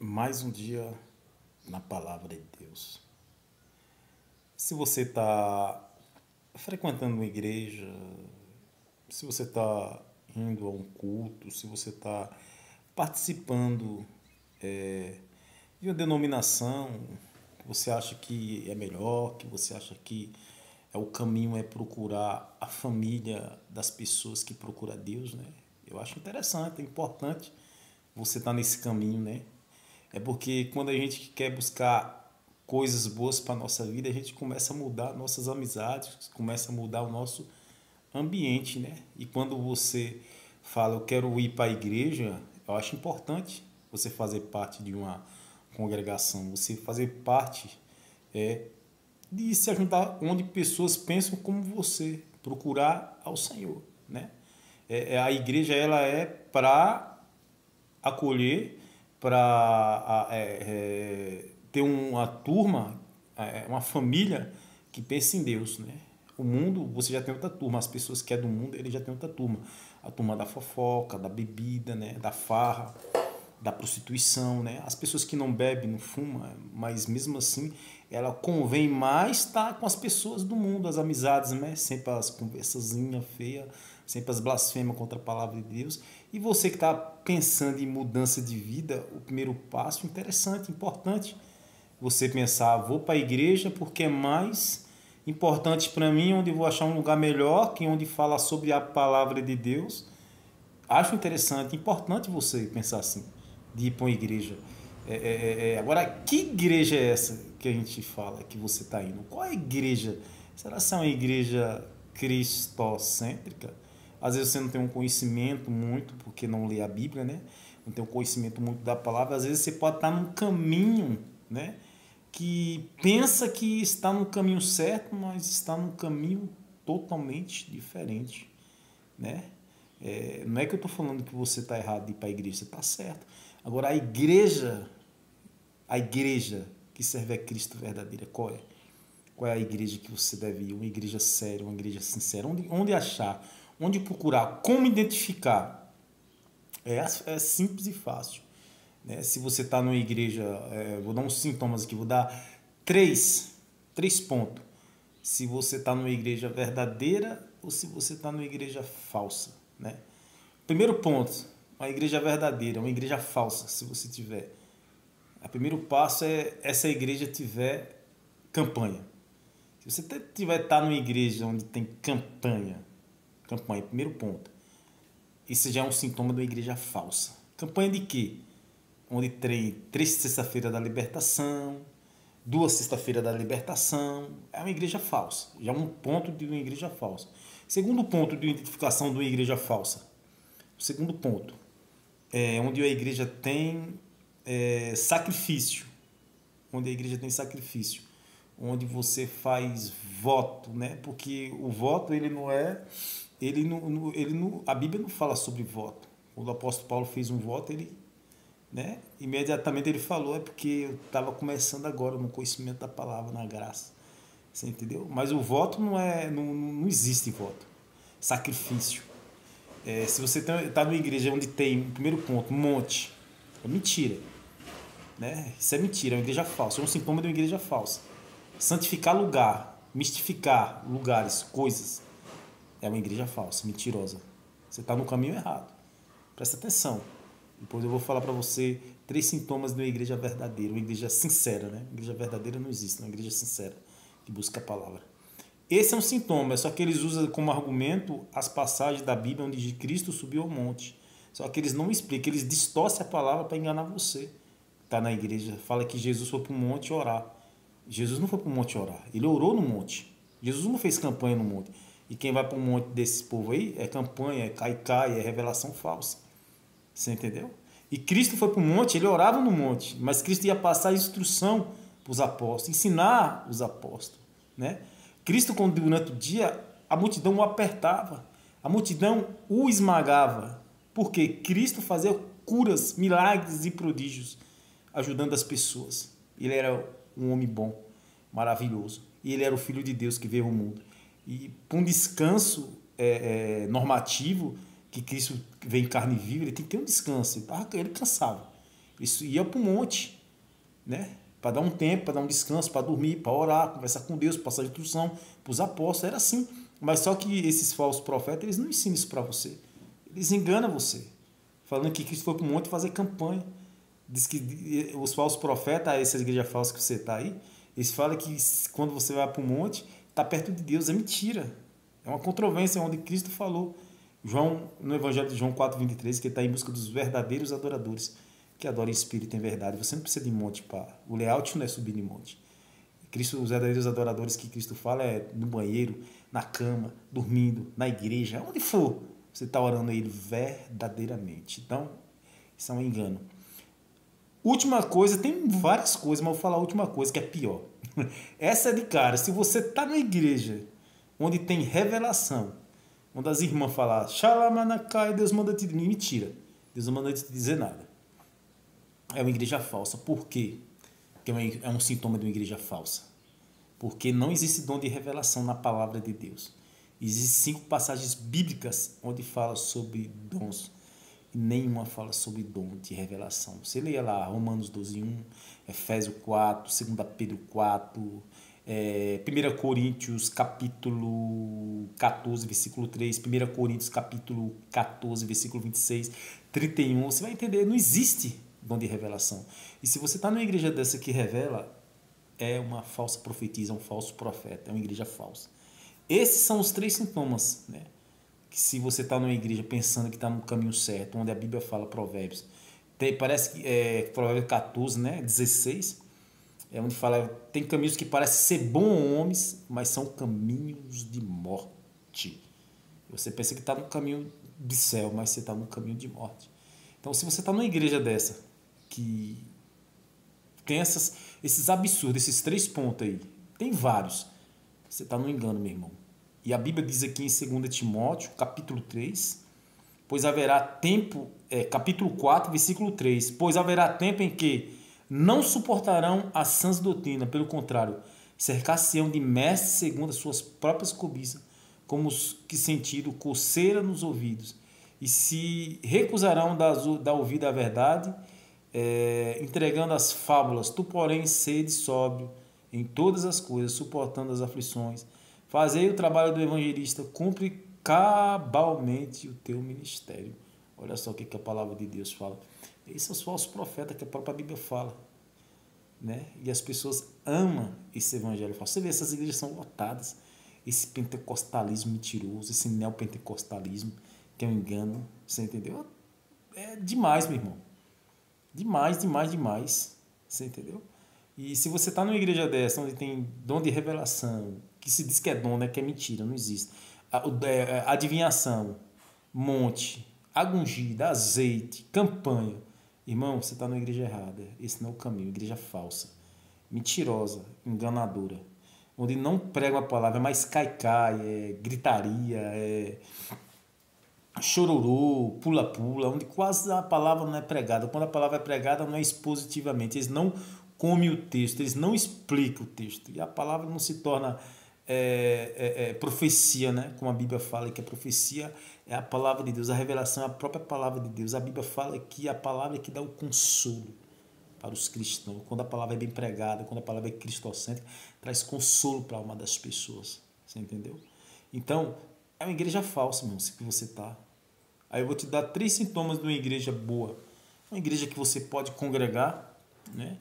Mais um dia na palavra de Deus. Se você está frequentando uma igreja, se você está indo a um culto, se você está participando de uma denominação que você acha que é melhor, que você acha que o caminho é procurar a família das pessoas que procuram a Deus, né? Eu acho interessante, é importante você estar nesse caminho, né? É porque quando a gente quer buscar coisas boas para a nossa vida, a gente começa a mudar nossas amizades, começa a mudar o nosso ambiente, né? E quando você fala, eu quero ir para a igreja, eu acho importante você fazer parte de uma congregação, você fazer parte de se ajuntar onde pessoas pensam como você, procurar ao Senhor, né? A igreja ela é para acolher, para ter uma turma, uma família que pensa em Deus, né? O mundo, você já tem outra turma, as pessoas que é do mundo, ele já tem outra turma. A turma da fofoca, da bebida, né? Da farra, da prostituição, né? As pessoas que não bebem, não fumam, mas mesmo assim, ela convém mais estar com as pessoas do mundo, as amizades, né? Sempre as conversazinhas feias, sempre as blasfêmias contra a palavra de Deus. E você que está pensando em mudança de vida, o primeiro passo, interessante, importante, você pensar, vou para a igreja porque é mais importante para mim, onde vou achar um lugar melhor, que onde fala sobre a palavra de Deus. Acho interessante, importante você pensar assim, de ir para uma igreja. Agora, que igreja é essa que a gente fala que você está indo? Qual é a igreja? Será que é uma igreja cristocêntrica? Às vezes você não tem um conhecimento muito, porque não lê a Bíblia, né? Não tem um conhecimento muito da palavra. Às vezes você pode estar num caminho, né? Que pensa que está no caminho certo, mas está num caminho totalmente diferente, né? Não é que eu estou falando que você está errado de ir para a igreja, você está certo. Agora, a igreja que serve a Cristo verdadeira, qual é? Qual é a igreja que você deve ir? Uma igreja séria, uma igreja sincera. Onde achar? Onde procurar? Como identificar? É simples e fácil, né? Se você está numa igreja, vou dar uns sintomas aqui, vou dar três pontos. Se você está numa igreja verdadeira ou se você está numa igreja falsa, né? Primeiro ponto, uma igreja verdadeira, uma igreja falsa, se você tiver. O primeiro passo é essa igreja tiver campanha. Se você tiver estar numa igreja onde tem campanha, primeiro ponto. Isso já é um sintoma de uma igreja falsa. Campanha de quê? Onde tem 3 sexta-feira da libertação, 2 sexta-feira da libertação. É uma igreja falsa. Já é um ponto de uma igreja falsa. Segundo ponto de identificação de uma igreja falsa. O segundo ponto é onde a igreja tem sacrifício. Onde a igreja tem sacrifício. Onde você faz voto, né? Porque o voto, ele não é... a Bíblia não fala sobre voto. Quando o apóstolo Paulo fez um voto, ele, né? Imediatamente ele falou, é porque eu estava começando agora no conhecimento da palavra, na graça. Você entendeu? Mas o voto não existe voto. Sacrifício. Se você está numa igreja onde tem, primeiro ponto, um monte, é mentira. Né? Isso é mentira, é uma igreja falsa. É um sintoma de uma igreja falsa. Santificar lugar, mistificar lugares, coisas, é uma igreja falsa, mentirosa. Você está no caminho errado. Presta atenção. Depois eu vou falar para você 3 sintomas de uma igreja verdadeira, uma igreja sincera, né? Uma igreja verdadeira não existe, uma igreja sincera que busca a palavra. Esse é um sintoma, só que eles usam como argumento as passagens da Bíblia onde Cristo subiu ao monte. Só que eles não explicam, eles distorcem a palavra para enganar você. Está na igreja, fala que Jesus foi para o monte orar. Jesus não foi para o monte orar, ele orou no monte. Jesus não fez campanha no monte. E quem vai para um monte desse povo aí é campanha, é cai-cai, é revelação falsa. Você entendeu? E Cristo foi para o monte, ele orava no monte, mas Cristo ia passar instrução para os apóstolos, ensinar os apóstolos, né? Cristo, quando durante o dia, a multidão o apertava, a multidão o esmagava, porque Cristo fazia curas, milagres e prodígios, ajudando as pessoas. Ele era um homem bom, maravilhoso, e ele era o Filho de Deus que veio ao mundo. E para um descanso normativo, que Cristo vem em carne viva, ele tem que ter um descanso. Ele cansava. Isso ia para o monte, né? Para dar um tempo, para dar um descanso, para dormir, para orar, conversar com Deus, passar instrução para os apóstolos. Era assim. Mas só que esses falsos profetas, eles não ensinam isso para você. Eles enganam você. Falando que Cristo foi para o monte fazer campanha. Diz que os falsos profetas, essas igrejas falsas que você está aí, eles falam que quando você vai para o monte, está perto de Deus. É mentira. É uma controvérsia onde Cristo falou. No Evangelho de João 4,23, que ele está em busca dos verdadeiros adoradores, que adoram em espírito e em verdade. Você não precisa de monte para... O layout não é subir de monte. Cristo, os verdadeiros adoradores que Cristo fala é no banheiro, na cama, dormindo, na igreja, onde for. Você está orando a Ele verdadeiramente. Então, isso é um engano. Última coisa, tem várias coisas, mas eu vou falar a última coisa que é pior. Essa é de cara. Se você está na igreja onde tem revelação, onde as irmãs falam, Xalamanacai, Deus manda te dizer. Mentira. Deus não manda te dizer nada. É uma igreja falsa. Por quê? Porque é um sintoma de uma igreja falsa. Porque não existe dom de revelação na palavra de Deus. Existem 5 passagens bíblicas onde fala sobre dons. E nenhuma fala sobre dom de revelação. Você leia lá Romanos 12:1, Efésios 4, 2 Pedro 4, 1 Coríntios capítulo 14, versículo 3, 1 Coríntios capítulo 14, versículo 26, 31. Você vai entender, não existe dom de revelação. E se você está numa igreja dessa que revela, é uma falsa profetisa, um falso profeta, é uma igreja falsa. Esses são os 3 sintomas, né? Que se você está numa igreja pensando que está no caminho certo, onde a Bíblia fala Provérbios, parece que Provérbios 14, né, 16, é onde fala, tem caminhos que parecem ser bons homens, mas são caminhos de morte. Você pensa que está no caminho de céu, mas você está no caminho de morte. Então, se você está numa igreja dessa, que tem esses absurdos, esses 3 pontos aí, tem vários, você está no engano, meu irmão. E a Bíblia diz aqui em 2 Timóteo, capítulo 3, pois haverá tempo, capítulo 4, versículo 3, pois haverá tempo em que não suportarão as sãs doutrinas, pelo contrário, cercar-se-ão de mestres segundo as suas próprias cobiças, como os que sentiram coceira nos ouvidos, e se recusarão da ouvida à verdade, entregando as fábulas. Tu, porém, sede sóbrio em todas as coisas, suportando as aflições. Fazei o trabalho do evangelista, cumpre cabalmente o teu ministério. Olha só o que a palavra de Deus fala. Esses são os falsos profetas que a própria Bíblia fala, né? E as pessoas amam esse evangelho falso. Você vê, essas igrejas são lotadas. Esse pentecostalismo mentiroso, esse neopentecostalismo, que é um engano, você entendeu? É demais, meu irmão. Demais, demais, demais. Você entendeu? E se você está numa igreja dessa, onde tem dom de revelação, que se diz que é dom, né? Que é mentira, não existe. Adivinhação, monte, água ungida, azeite, campanha. Irmão, você está numa igreja errada. Esse não é o caminho. Igreja falsa, mentirosa, enganadora. Onde não prega a palavra, é mais cai-cai, é gritaria, é chororô, pula-pula, onde quase a palavra não é pregada. Quando a palavra é pregada, não é expositivamente. Eles não comem o texto, eles não explicam o texto. E a palavra não se torna profecia, né? Como a Bíblia fala, que a profecia é a palavra de Deus, a revelação é a própria palavra de Deus. A Bíblia fala que a palavra é que dá o consolo para os cristãos. Quando a palavra é bem pregada, quando a palavra é cristocêntrica, traz consolo para a alma das pessoas. Você entendeu? Então, é uma igreja falsa, meu, se você está. Aí eu vou te dar 3 sintomas de uma igreja boa. Uma igreja que você pode congregar, né?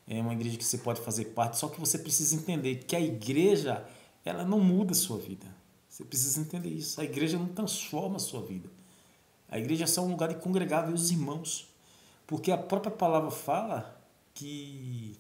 É uma igreja que você pode fazer parte, só que você precisa entender que a igreja, ela não muda a sua vida. Você precisa entender isso. A igreja não transforma a sua vida. A igreja é só um lugar de congregar, ver os irmãos. Porque a própria palavra fala que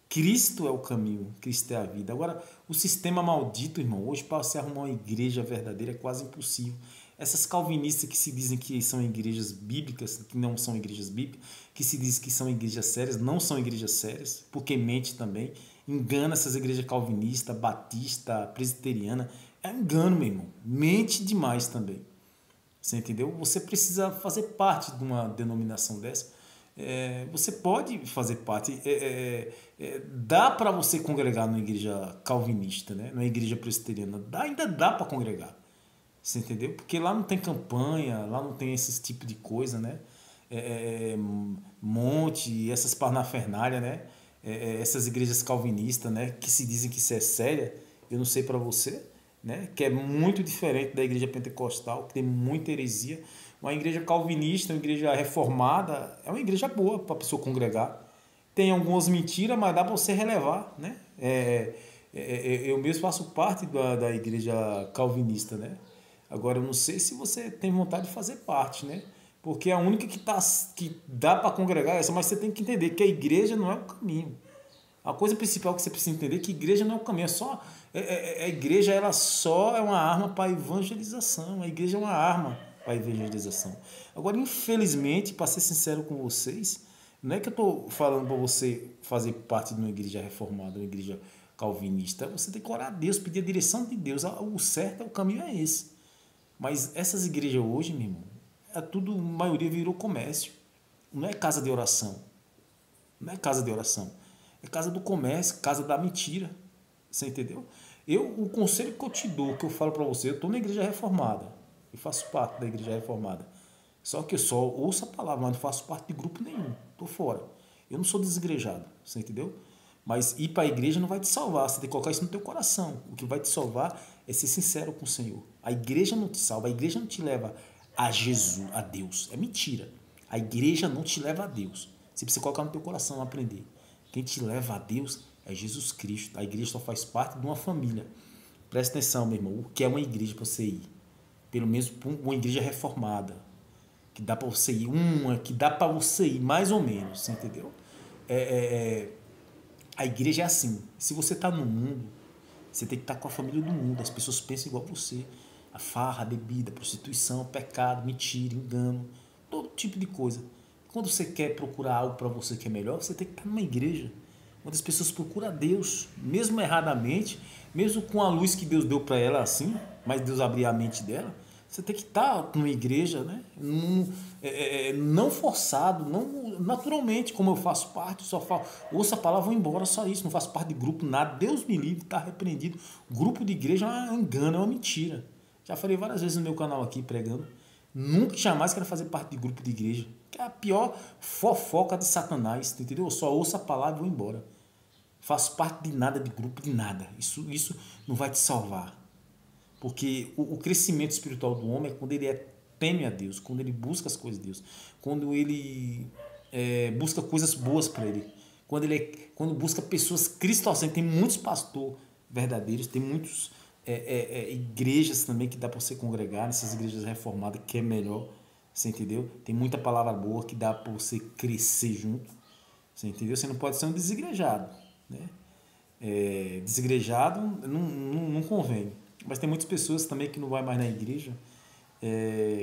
Cristo é o caminho, Cristo é a vida. Agora, o sistema maldito, irmão, hoje para você arrumar uma igreja verdadeira é quase impossível. Essas calvinistas que se dizem que são igrejas bíblicas, que não são igrejas bíblicas, que se dizem que são igrejas sérias, não são igrejas sérias, porque mente também, engana essas igrejas calvinistas, batista, presbiteriana, é engano, meu irmão, mente demais também. Você entendeu? Você precisa fazer parte de uma denominação dessa. Você pode fazer parte. Dá para você congregar numa igreja calvinista, né? Numa igreja presbiteriana. Ainda dá para congregar. Você entendeu? Porque lá não tem campanha, lá não tem esse tipo de coisa, né? monte, essas parnafernália, né? Essas igrejas calvinistas, né? Que se dizem que isso é séria, eu não sei para você, né? Que é muito diferente da igreja pentecostal, que tem muita heresia. Uma igreja calvinista, uma igreja reformada, é uma igreja boa para a pessoa congregar. Tem algumas mentiras, mas dá para você relevar, né? Eu mesmo faço parte da igreja calvinista, né? Agora, eu não sei se você tem vontade de fazer parte, né? Porque a única que dá para congregar é essa, mas você tem que entender que a igreja não é o caminho. A coisa principal que você precisa entender é que a igreja não é o caminho, a igreja ela só é uma arma para evangelização. A igreja é uma arma para evangelização. Agora, infelizmente, para ser sincero com vocês, não é que eu estou falando para você fazer parte de uma igreja reformada, uma igreja calvinista. Você tem que orar a Deus, pedir a direção de Deus. O certo, o caminho é esse. Mas essas igrejas hoje, meu irmão, a maioria virou comércio. Não é casa de oração. Não é casa de oração. É casa do comércio, casa da mentira. Você entendeu? O conselho que eu te dou, que eu falo para você, eu estou na igreja reformada. Eu faço parte da igreja reformada. Só que eu só ouço a palavra, mas não faço parte de grupo nenhum. Estou fora. Eu não sou desigrejado. Você entendeu? Mas ir para a igreja não vai te salvar. Você tem que colocar isso no teu coração. O que vai te salvar é ser sincero com o Senhor. A igreja não te salva. A igreja não te leva a Jesus, a Deus. É mentira. A igreja não te leva a Deus. Você precisa colocar no teu coração, aprender. Quem te leva a Deus é Jesus Cristo. A igreja só faz parte de uma família. Presta atenção, meu irmão. O que é uma igreja para você ir? Pelo menos uma igreja reformada. Que dá para você ir. Uma que dá para você ir, mais ou menos. Você entendeu? A igreja é assim. Se você está no mundo, você tem que estar com a família do mundo. As pessoas pensam igual você. A farra, a bebida, a prostituição, o pecado, mentira, engano, todo tipo de coisa. Quando você quer procurar algo para você que é melhor, você tem que estar numa igreja. Quando as pessoas procuram a Deus, mesmo erradamente, mesmo com a luz que Deus deu para ela assim, mas Deus abriu a mente dela, você tem que estar numa igreja, né? Não forçado, não naturalmente, como eu faço parte, só falo, ouço a palavra, vou embora, só isso, não faço parte de grupo, nada, Deus me livre, está repreendido. Grupo de igreja é um engano, é uma mentira. Já falei várias vezes no meu canal aqui pregando, nunca jamais quero fazer parte de grupo de igreja, que é a pior fofoca de Satanás, entendeu? Eu só ouço a palavra e vou embora. Faço parte de nada, de grupo, de nada. Isso não vai te salvar. Porque o crescimento espiritual do homem é quando ele teme a Deus, quando ele busca as coisas de Deus, quando ele busca coisas boas para ele, quando busca pessoas cristocêntricas. Tem muitos pastores verdadeiros, tem muitas igrejas também que dá para você congregar, nessas igrejas reformadas, que é melhor, você entendeu? Tem muita palavra boa que dá para você crescer junto, você entendeu? Você não pode ser um desigrejado, né? Desigrejado não convém. Mas tem muitas pessoas também que não vai mais na igreja.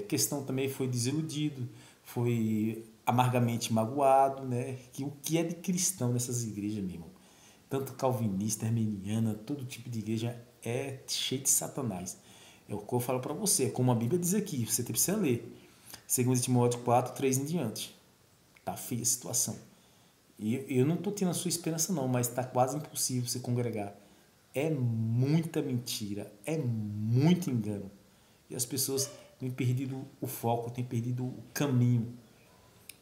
Questão também foi desiludido, foi amargamente magoado, né? Que o que é de cristão nessas igrejas, meu irmão? Tanto calvinista, armeniana, todo tipo de igreja é cheio de Satanás. É o que eu falo para você, como a Bíblia diz aqui, você precisa ler. 2 Timóteo 4, 3 em diante. Tá feia a situação. E eu não estou tendo a sua esperança não, mas está quase impossível você congregar. É muita mentira, é muito engano. E as pessoas têm perdido o foco, têm perdido o caminho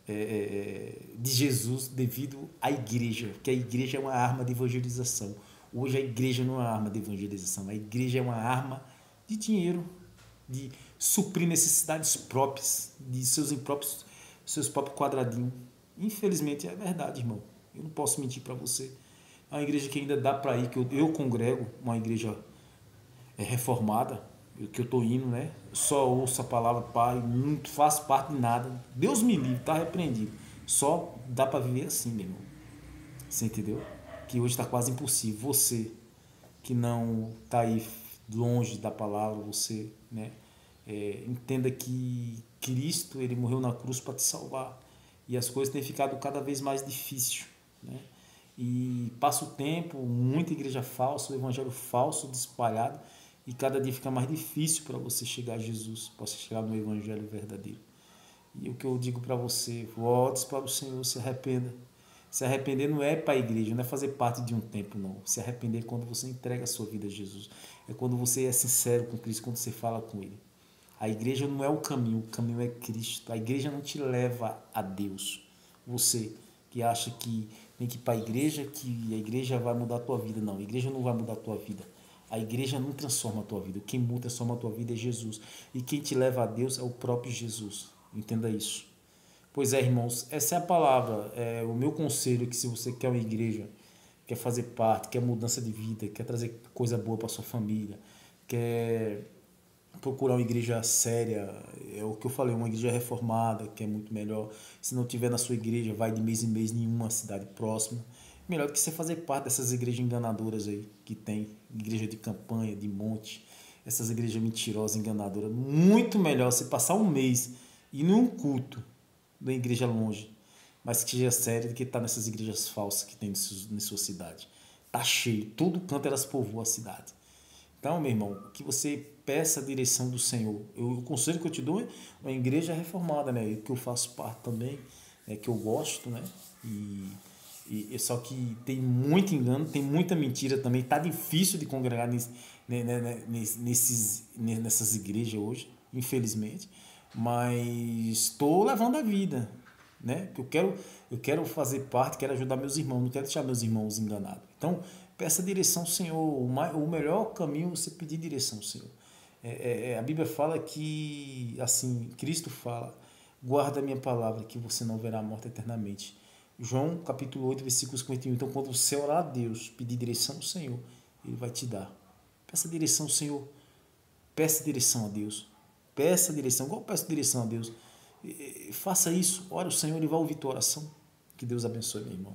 de Jesus devido à igreja, que a igreja é uma arma de evangelização. Hoje a igreja não é uma arma de evangelização, a igreja é uma arma de dinheiro, de suprir necessidades próprias, de seus próprios quadradinhos. Infelizmente é verdade, irmão. Eu não posso mentir para você. É uma igreja que ainda dá para ir, que eu congrego, uma igreja reformada, que eu estou indo, né? Eu só ouço a palavra Pai, não faço parte de nada. Deus me livre, está repreendido. Só dá para viver assim, meu irmão. Você entendeu? Que hoje está quase impossível. Você que não está aí longe da palavra, você, né? Entenda que Cristo, ele morreu na cruz para te salvar. E as coisas têm ficado cada vez mais difíceis, né? E passa o tempo, muita igreja falsa, o evangelho falso espalhado, e cada dia fica mais difícil para você chegar a Jesus, para você chegar no evangelho verdadeiro. E o que eu digo para você, volte para o Senhor, se arrependa. Se arrepender não é para a igreja, não é fazer parte de um templo, não. Se arrepender é quando você entrega a sua vida a Jesus. É quando você é sincero com Cristo, quando você fala com Ele. A igreja não é o caminho é Cristo. A igreja não te leva a Deus. Você que acha que tem que ir para a igreja, que a igreja vai mudar a tua vida. Não, a igreja não vai mudar a tua vida. A igreja não transforma a tua vida. Quem muda, transforma a tua vida é Jesus. E quem te leva a Deus é o próprio Jesus. Entenda isso. Pois é, irmãos, essa é a palavra. É o meu conselho é que se você quer uma igreja, quer fazer parte, quer mudança de vida, quer trazer coisa boa para sua família, quer procurar uma igreja séria, é o que eu falei, uma igreja reformada, que é muito melhor. Se não tiver na sua igreja, vai de mês em mês em uma cidade próxima. Melhor do que você fazer parte dessas igrejas enganadoras aí, que tem igreja de campanha, de monte, essas igrejas mentirosas, enganadoras. Muito melhor você passar um mês e num culto da igreja longe, mas que seja sério do que estar nessas igrejas falsas que tem na sua cidade. Tá cheio, todo canto elas povoam a cidade. Então, meu irmão, que você peça a direção do Senhor. O conselho que eu te dou é uma igreja reformada, né? Que eu faço parte também, que eu gosto, né? Só que tem muito engano, tem muita mentira também. Tá difícil de congregar nessas igrejas hoje, infelizmente. Mas estou levando a vida, né? Que eu quero fazer parte, quero ajudar meus irmãos, não quero deixar meus irmãos enganados. Então, peça direção ao Senhor. O melhor caminho é você pedir direção ao Senhor. A Bíblia fala que, assim, Cristo fala, guarda a minha palavra, que você não verá a morte eternamente. João capítulo 8, versículos 51. Então, quando você orar a Deus, pedir direção ao Senhor, Ele vai te dar. Peça direção ao Senhor. Peça direção a Deus. Peça direção. Igual peço direção a Deus. Faça isso. Ore o Senhor, Ele vai ouvir tua oração. Que Deus abençoe, meu irmão.